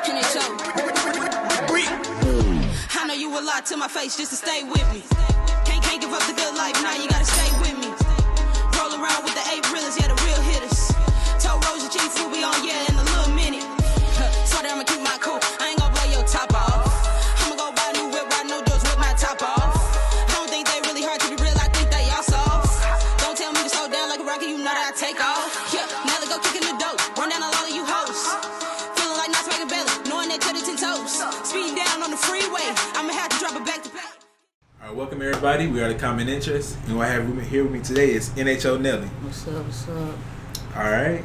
NHO. I know you a lot to my face just to stay with me. Can't give up the good life, now you gotta stay with me. Roll around with the 8 realers, yeah, the real hitters. Told Rosie Chief we'll be on, yeah, in a little minute. So that I'ma keep my cool, I ain't gonna blow your top off. I'ma go buy a new whip, ride no doors with my top off. Don't think they really hard to be real, I think they all soft. Don't tell me to slow down like a rocket, you know that I take off. Yeah, Nelly go kicking the dope, run down a lot of you hoes. Feeling like not making belly, knowing that to the 10 toes. Speeding down on the freeway, I'ma have to drop it back to back. All right, welcome everybody. We are the Common Interest, and what I have here with me today is NHO Nelly. What's up? What's up? All right.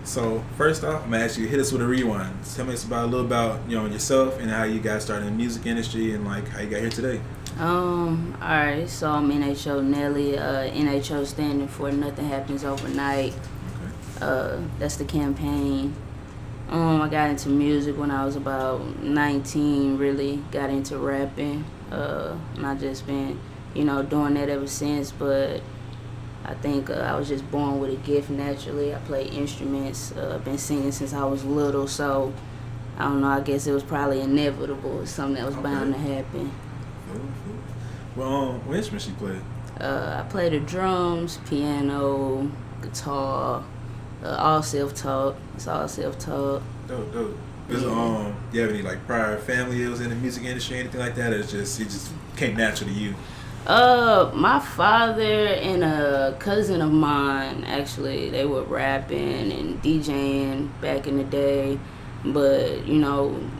So first off, I'm gonna ask you to hit us with a rewind. Tell me a little about yourself and how you got started in the music industry and like how you got here today. Alright, so I'm NHO Nelly. NHO standing for Nothing Happens Overnight. Okay. That's the campaign. I got into music when I was about 19. Really got into rapping, and I just been doing that ever since. But I think I was just born with a gift naturally. I play instruments. Been singing since I was little, so I don't know. I guess it was probably inevitable. It's something that was bound to happen. Well, what instruments you play? I play the drums, piano, guitar, all self-taught. It's all self-taught. Dope. Is, you have any like prior family that was in the music industry or anything like that, or it just came natural to you? My father and a cousin of mine, actually, they were rapping and DJing back in the day. But,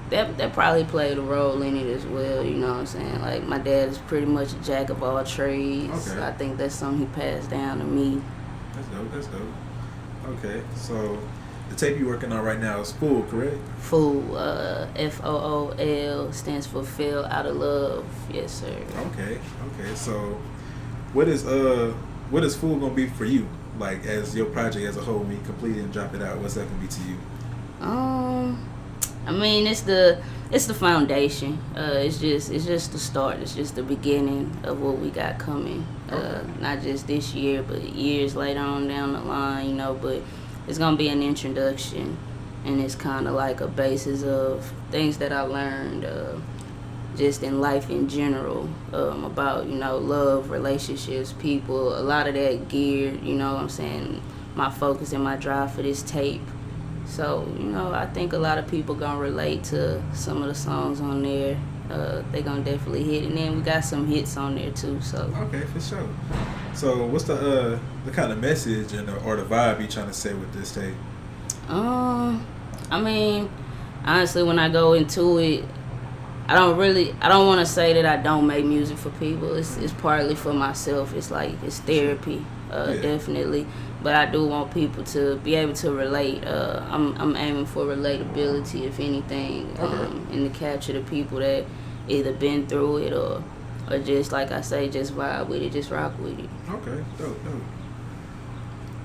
that probably played a role in it as well, you know what I'm saying? Like, my dad is pretty much a jack of all trades. Okay. So I think that's something he passed down to me. That's dope. Okay, so the tape you're working on right now is Fool, correct? Fool, FOOL, stands for Feel Out of Love. Yes, sir. Okay. So what is Fool gonna be for you? Like as your project as a whole, when you complete it and drop it out, what's that gonna be to you? I mean, it's the foundation. It's just the start. It's just the beginning of what we got coming. Not just this year, but years later on down the line. But it's gonna be an introduction, and it's kind of like a basis of things that I learned just in life in general, about love, relationships, people. A lot of that geared. What I'm saying, my focus and my drive for this tape. So, I think a lot of people gonna relate to some of the songs on there. They gonna definitely hit, and then we got some hits on there too. So okay, for sure. So what's the kind of message or the vibe you trying to say with this tape? I mean, honestly, when I go into it, I don't want to say that I don't make music for people. It's partly for myself. It's like it's therapy, definitely. But I do want people to be able to relate. I'm aiming for relatability, if anything, and to capture the people that either been through it or just, like I say, just vibe with it, just rock with it. Okay, dope.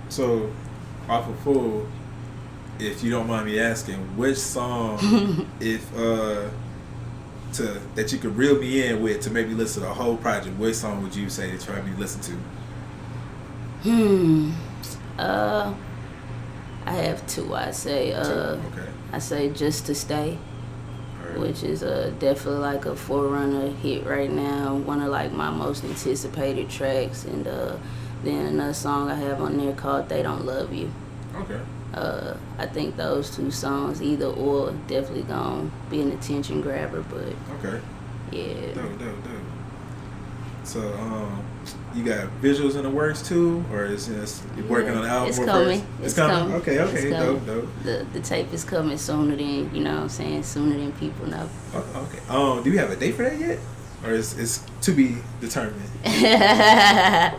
So, off of Fool, if you don't mind me asking, which song, that you could reel me in with to maybe listen to the whole project, which song would you say to try me to listen to? I have two. I say, I say Just to Stay, which is definitely like a forerunner hit right now. One of like my most anticipated tracks, and then another song I have on there called They Don't Love You. Okay. I think those two songs, either or, definitely gonna be an attention grabber. But okay. Yeah. Dope. So, you got visuals in the works too, or is you're working on the album? It's coming. First? It's coming. Okay. It's coming. Dope. The tape is coming sooner than sooner than people know. Okay. Do you have a date for that yet, or is to be determined? I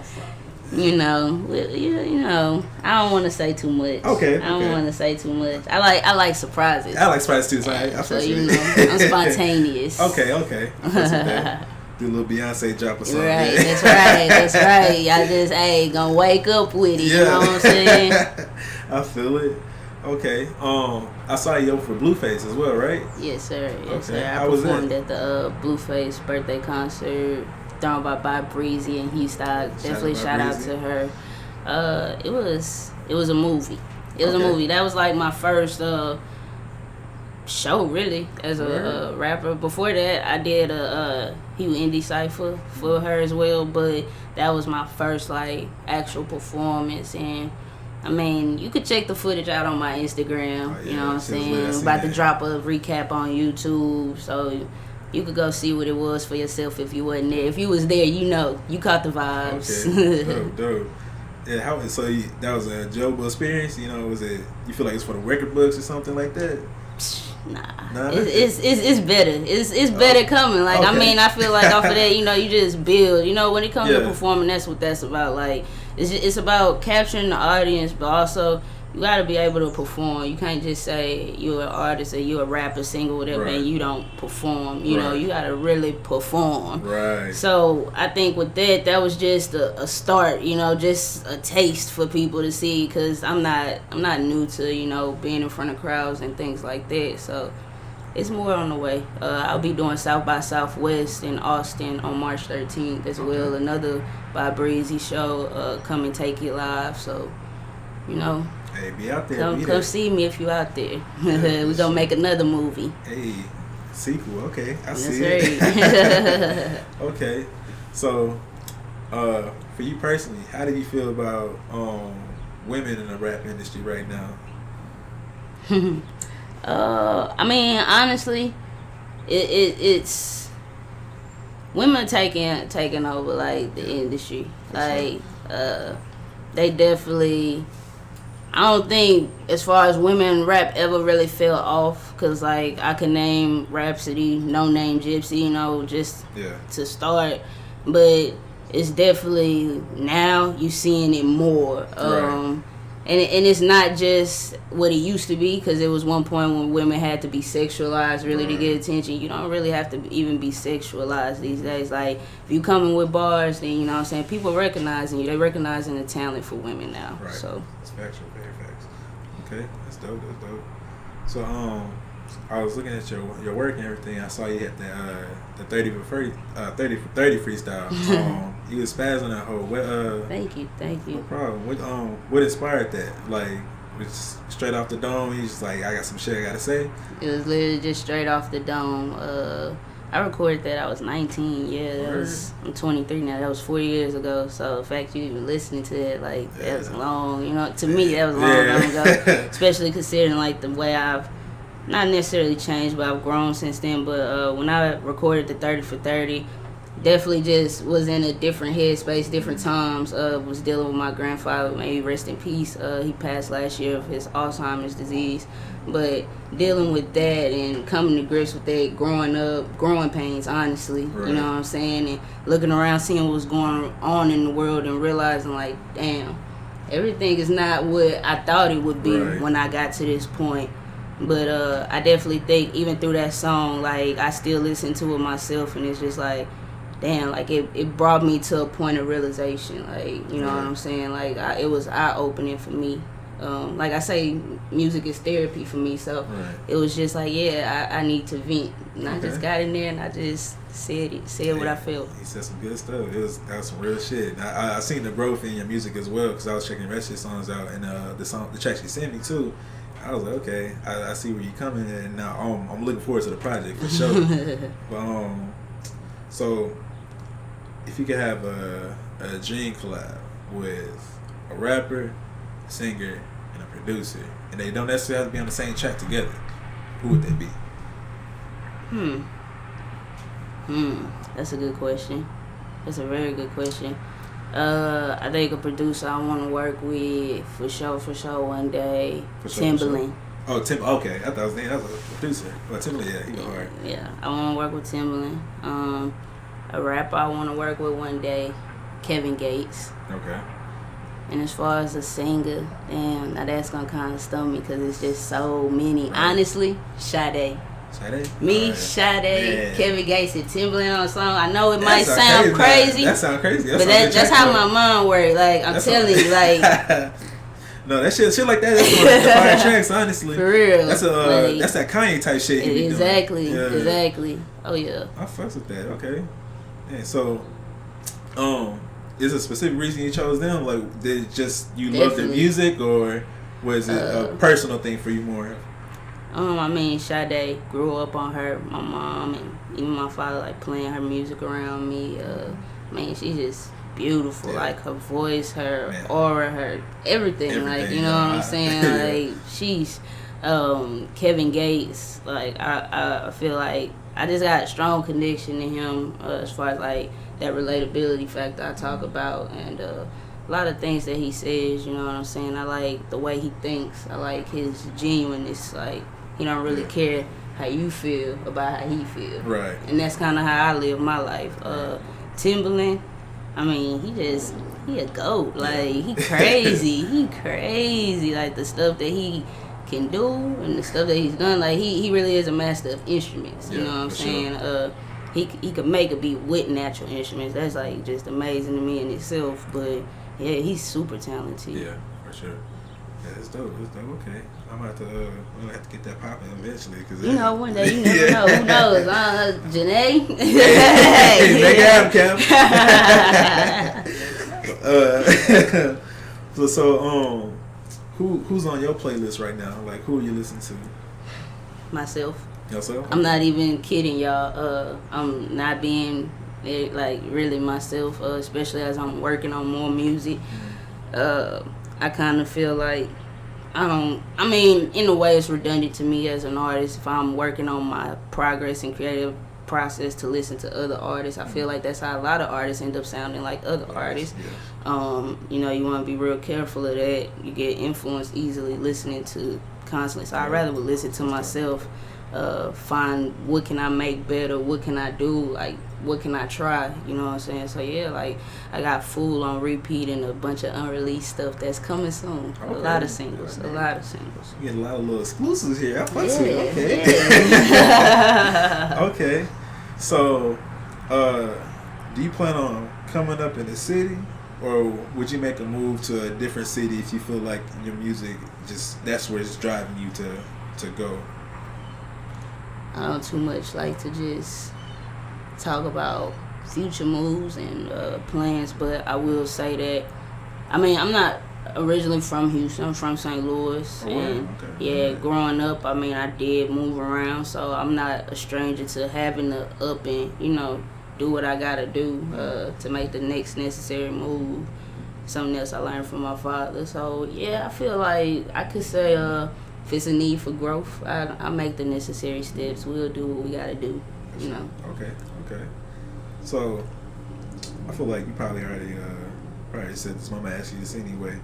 don't want to say too much. Okay. I don't want to say too much. I like surprises. I like surprises too. So I'm spontaneous. Okay. Do a little Beyonce drop or something. Right, that's right. Y'all just gonna wake up with it. Yeah. You know what I'm saying? I feel it. Okay. I saw you over for Blueface as well, right? Yes, sir. Sir. I performed at the Blueface birthday concert thrown by Breezy and Houston. Definitely shout out to her. It was a movie. It was a movie. That was like my first show really as a rapper. Before that, I did a Hugh Indie Cypher for her as well, but that was my first like actual performance. And I mean, you could check the footage out on my Instagram. You know what I'm saying? I'm about to drop a recap on YouTube, so you could go see what it was for yourself if you wasn't there. If you was there, you know, you caught the vibes. Okay, dope. Yeah, that was a enjoyable experience. You know, was it? You feel like it's for the record books or something like that? Nah. It's better. It's better coming. Like I mean, I feel like off of that, you know, you just build. You know, when it comes to performing, that's what that's about. Like it's about capturing the audience, but also you got to be able to perform. You can't just say you're an artist or you're a rapper, singer, whatever, and you don't perform. You know, you got to really perform. Right. So I think with that was just a start. You know, just a taste for people to see. Because I'm not new to, you know, being in front of crowds and things like that. So it's more on the way. I'll be doing South by Southwest in Austin on March 13th as well. Another by Breezy show. Come and take it live. So, you know. Hey, be out there. Come see me if you out there. We gonna make another movie. Hey, sequel. Okay, I That's see right. it. Okay, so for you personally, how do you feel about women in the rap industry right now? I mean, honestly, it's women taking over like the industry. Like they definitely. I don't think, as far as women in rap, ever really fell off. Because, like, I could name Rhapsody, No Name Gypsy, you know, just to start. But it's definitely, now you seeing it more. And it's not just what it used to be. Because there was one point when women had to be sexualized really to get attention. You don't really have to even be sexualized these days. Like, if you coming with bars, then, you know what I'm saying, people recognizing you. They recognizing the talent for women now. Right. So it's factual. Okay, that's dope. So, I was looking at your work and everything. I saw you had the 30 for 30 freestyle. You was spazzing that whole. Thank you. No problem. What inspired that? Like, was straight off the dome. You just like, I got some shit I gotta say. It was literally just straight off the dome. I recorded that. I was 19. Yeah, I'm 23 now. That was 4 years ago. So the fact you even listening to it, like that was long. You know, to me that was long time ago. Especially considering like the way I've not necessarily changed, but I've grown since then. But when I recorded the 30 for 30, definitely just was in a different headspace, different times. Was dealing with my grandfather, maybe rest in peace. He passed last year of his Alzheimer's disease. But dealing with that and coming to grips with that, growing pains, honestly. You know what I'm saying? And looking around, seeing what was going on in the world and realizing, like, damn, everything is not what I thought it would be when I got to this point. But I definitely think even through that song, like, I still listen to it myself, and it's just like, damn, like, it brought me to a point of realization. Like, you know what I'm saying? Like, it was eye-opening for me. Like I say, music is therapy for me, so it was just like, I need to vent. And I just got in there and I just said what I felt. You said some good stuff. That was some real shit. I seen the growth in your music as well, because I was checking the rest of your songs out, and the tracks you sent me too. I was like, okay, I see where you're coming, and now I'm looking forward to the project for sure. But so if you could have a dream collab with a rapper, singer, and a producer, and they don't necessarily have to be on the same track together, who would they be? That's a good question. That's a very good question. I think a producer I want to work with for sure one day. Timbaland. Oh, okay. I thought his name. That was a producer. But Timbaland, yeah, he go hard. Yeah, I want to work with Timbaland. A rapper I want to work with one day, Kevin Gates. Okay. And as far as a singer, damn, now that's gonna kind of stun me because it's just so many. Right. Honestly, Sade. Me, right. Sade, Kevin Gates, and Timbaland on a song. I know it might sound crazy. That sounds crazy. But that's how my mind works. Like, I'm telling you, like. No, that shit like that. That's one of the fire tracks, honestly. For real. That's that's that Kanye type shit. Exactly. Exactly. Oh yeah. I fucks with that. Okay. Yeah. So, is there a specific reason you chose them? Like, did just you love their music, or was it a personal thing for you more? I mean, Sade grew up on her. My mom and even my father like playing her music around me. Man, she's just beautiful. Yeah. Like her voice, her Man. aura, her everything. Like, you know what I'm saying? Yeah. Like she's Kevin Gates. Like I feel like I just got a strong connection to him as far as like that relatability factor I talk about, and a lot of things that he says, you know what I'm saying? I like the way he thinks. I like his genuineness. Like, he don't really care how you feel about how he feel. Right. And that's kind of how I live my life. Timberland, I mean, he a goat. Like, he crazy. He crazy. Like, the stuff that he can do and the stuff that he's done, like, he really is a master of instruments. You know what I'm saying? Sure. He could make a beat with natural instruments. That's like just amazing to me in itself. But yeah, he's super talented. Yeah, for sure. Yeah, it's dope. It's dope. Okay, I'm about to. We're gonna have to get that popping eventually, cause you know, one day you never know. Who knows? Janae. Hey, make it happen, Cam. So who's on your playlist right now? Like, who are you listening to? Myself. Yourself? I'm not even kidding, y'all. I'm not being like really myself, especially as I'm working on more music. I kind of feel like I mean, in a way it's redundant to me as an artist if I'm working on my progress and creative process to listen to other artists. I feel like that's how a lot of artists end up sounding like other artists. Yeah. You know, you want to be real careful of that. You get influenced easily listening to constantly. So I'd rather listen to myself. Find what can I make better, what can I do, like what can I try, you know what I'm saying? So yeah, like I got Fool on repeat and a bunch of unreleased stuff that's coming soon. Okay. A lot of singles. You get a lot of little exclusives here. I fucks with it. Okay. Yeah. Okay. So do you plan on coming up in the city, or would you make a move to a different city if you feel like your music just that's where it's driving you to go? I don't too much like to just talk about future moves and plans, but I will say that, I mean, I'm not originally from Houston. I'm from St. Louis. And growing up, I mean, I did move around, so I'm not a stranger to having to up and, you know, do what I gotta do to make the next necessary move. Something else I learned from my father. So, yeah, I feel like I could say if it's a need for growth, I make the necessary steps. We'll do what we gotta do, you know. Okay. So, I feel like you probably already said this. I'm gonna ask you this anyway.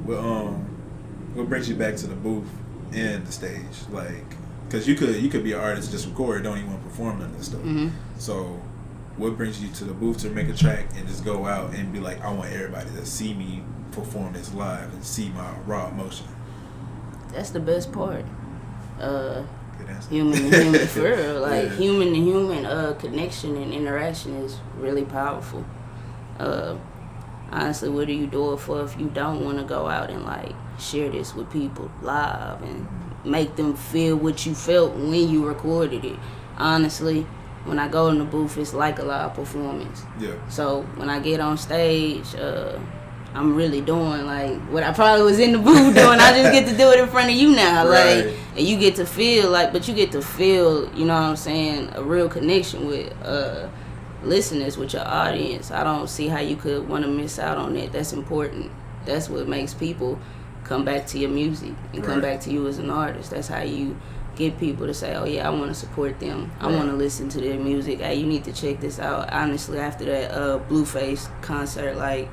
What brings you back to the booth and the stage? Like, cause you could be an artist, just record, don't even want to perform none of this stuff. Mm-hmm. So, what brings you to the booth to make a track and just go out and be like, I want everybody to see me perform this live and see my raw emotion? That's the best part. Human to human, for real. Like, human to human connection and interaction is really powerful. Honestly, what do you do it for if you don't want to go out and, like, share this with people live and make them feel what you felt when you recorded it? Honestly, when I go in the booth, it's like a live performance. Yeah. So when I get on stage, I'm really doing like what I probably was in the booth doing. I just get to do it in front of you now, right. Like, and you get to feel like, but you get to feel, you know what I'm saying, a real connection with listeners, with your audience. I don't see how you could want to miss out on that. That's important. That's what makes people come back to your music and come back to you as an artist. That's how you get people to say, oh yeah, I want to support them. I want to listen to their music. Hey, you need to check this out. Honestly, after that Blueface concert, like,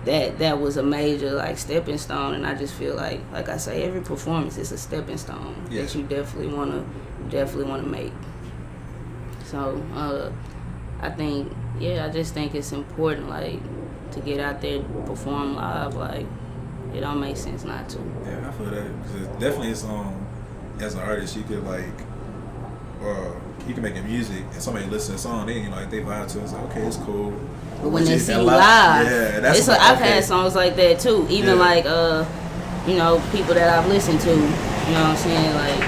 that was a major, like, stepping stone, and I just feel like I say, every performance is a stepping stone that you definitely want to make. So I think, I just think it's important, like, to get out there, perform live. Like, it don't make sense not to. Yeah, I feel that, because definitely it's as an artist, you could, like, you can make a music and somebody listen to the song, they vibe to it. It's like, okay, it's cool. But when they see you live, that's I've had songs like that too. Even like you know, people that I've listened to, you know what I'm saying? Like,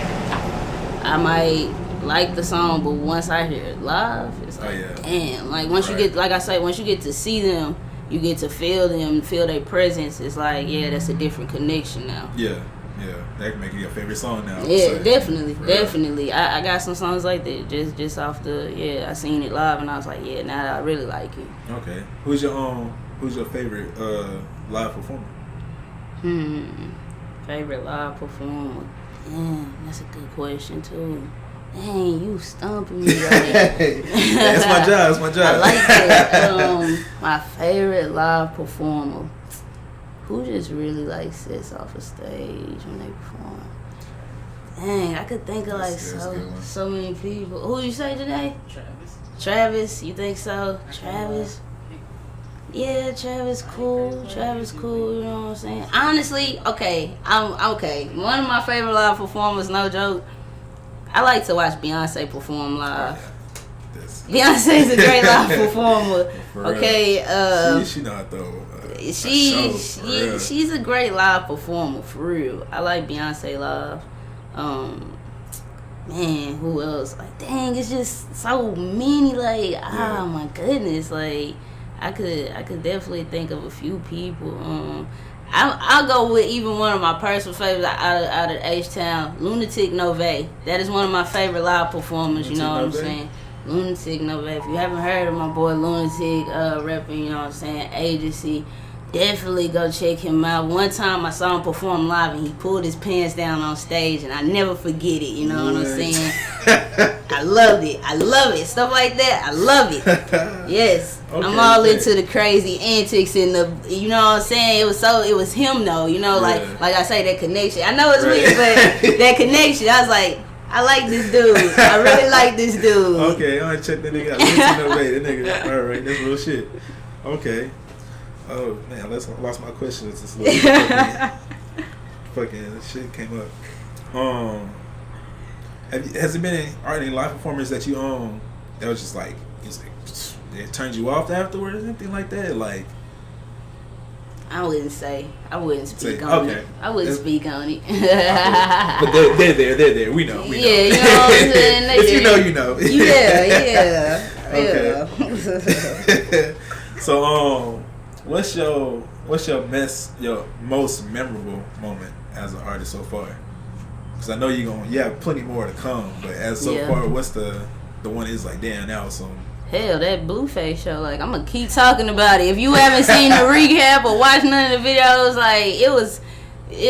I might like the song, but once I hear it live, it's like, damn. Like, once you get, like I say, once you get to see them, you get to feel them, feel their presence. It's like, that's a different connection now. Yeah. Yeah, that can make it your favorite song now. Yeah, so, definitely. I got some songs like that just off the I seen it live and I was like, yeah, now I really like it. Okay, who's your favorite live performer? Favorite live performer? Damn, that's a good question too. Dang, you stumping me right. That's my job. That's my job. I like that. My favorite live performer. Who just really like sits off a stage when they perform? Dang, I could think of like so many people. Who you say today? Travis, you think so? Travis? Yeah, Travis cool. Travis cool, you know what I'm saying? Honestly, I'm okay. One of my favorite live performers, no joke. I like to watch Beyonce perform live. Beyonce's a great live performer. Okay, she know how to throw. She's a great live performer for real. I like Beyonce live. Man, who else? Like, dang, it's just so many. Like, oh my goodness, like I could definitely think of a few people. I'll go with even one of my personal favorites out of H-Town, Lunatic Nove. That is one of my favorite live performers. You know what I'm saying? Lunatic Nove. If you haven't heard of my boy Lunatic repping, you know what I'm saying, Agency, definitely go check him out. One time I saw him perform live and he pulled his pants down on stage and I never forget it, you know what I'm saying? I loved it. I love it. Stuff like that, I love it. Yes. Okay, I'm all into the crazy antics and the, you know what I'm saying? It was him though, you know, like I say, that connection. I know it's weird, but that connection, I was like, I like this dude. I really like this dude. Okay, I'm gonna check that nigga out. That nigga, alright, that's real shit. Okay. Oh man, I lost my questions. This little fucking shit came up. Has it been any live performers that you that was just like it turned you off afterwards, anything like that? Like, I wouldn't speak on it. I wouldn't speak on it. But they're there. We know. Yeah, you know what I'm saying? If you know, you know. Yeah. Okay. So what's your most memorable moment as an artist so far? Because I know you have plenty more to come, but as so far, what's the one is like, damn, that was some. Hell, that Blueface show, like, I'm gonna keep talking about it. If you haven't seen the recap or watched none of the videos, like, it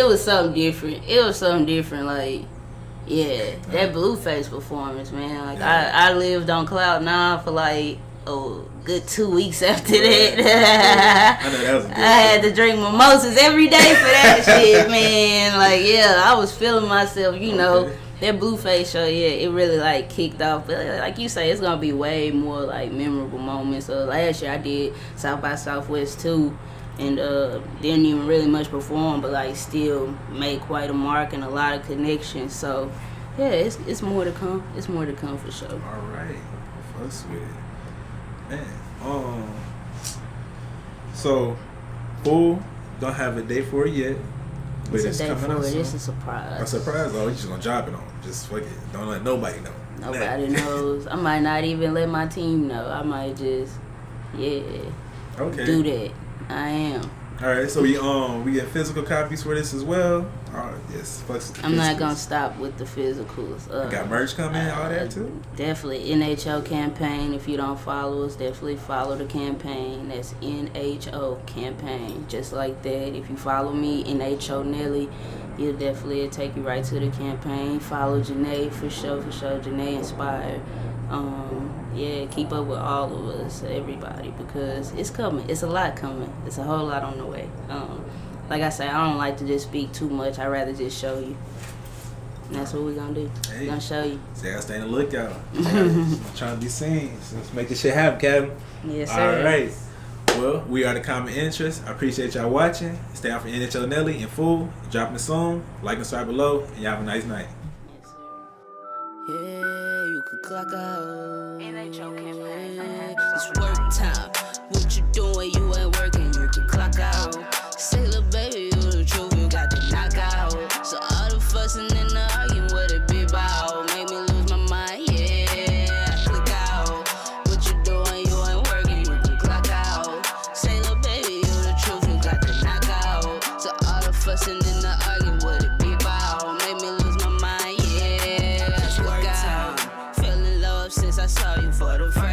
was something different. Like, yeah, that Blueface performance, man. Like, I lived on cloud 9 for like a good 2 weeks after that. I know that was a good I had to drink mimosas every day for that shit, man. Like, yeah, I was feeling myself, you know. That Blueface show, it really like kicked off. But like you say, it's gonna be way more like memorable moments. So last year I did South by Southwest too, and didn't even really much perform, but like still made quite a mark and a lot of connections. So yeah, it's more to come. It's more to come for sure. All right, fuss with it, man. So, Fool don't have a date for it yet. But it's coming up soon. It's a surprise. A surprise? Oh, you just gonna drop it on? Just fuck it. Don't let nobody know. Nobody knows. I might not even let my team know. I might just, do that. I am. All right. So we get physical copies for this as well. Yes. I'm not gonna stop with the physicals. Got merch coming, all that too. Definitely NHO campaign. If you don't follow us, definitely follow the campaign. That's NHO campaign, just like that. If you follow me, NHO Nelly, it'll definitely take you right to the campaign. Follow Janae for sure. Janae Inspired. Keep up with all of us, everybody, because it's coming. It's a lot coming. It's a whole lot on the way. Like I say, I don't like to just speak too much. I'd rather just show you. And that's what we're going to do. We're going to show you. See, I stay on the lookout. I'm trying to be seen. So let's make this shit happen, Kevin. Yes, sir. All right. Well, we are the Common Interest. I appreciate y'all watching. Stay out for NHO Nelly and Fool. Dropping the song. Like and subscribe below. And y'all have a nice night. Yes, sir. Yeah, you can clock out. NHO campaign. It's work time. What you doing? You ain't working. You can clock out. Say, little baby, you the truth. You got to knock out. So all the fussing and the arguing, what it be about? Make me lose my mind. Yeah, I click out. What you doing? You ain't working. You can clock out. Say, little baby, you the truth. You got to knock out. So all the fussing and the arguing, what it be about? I saw you for the first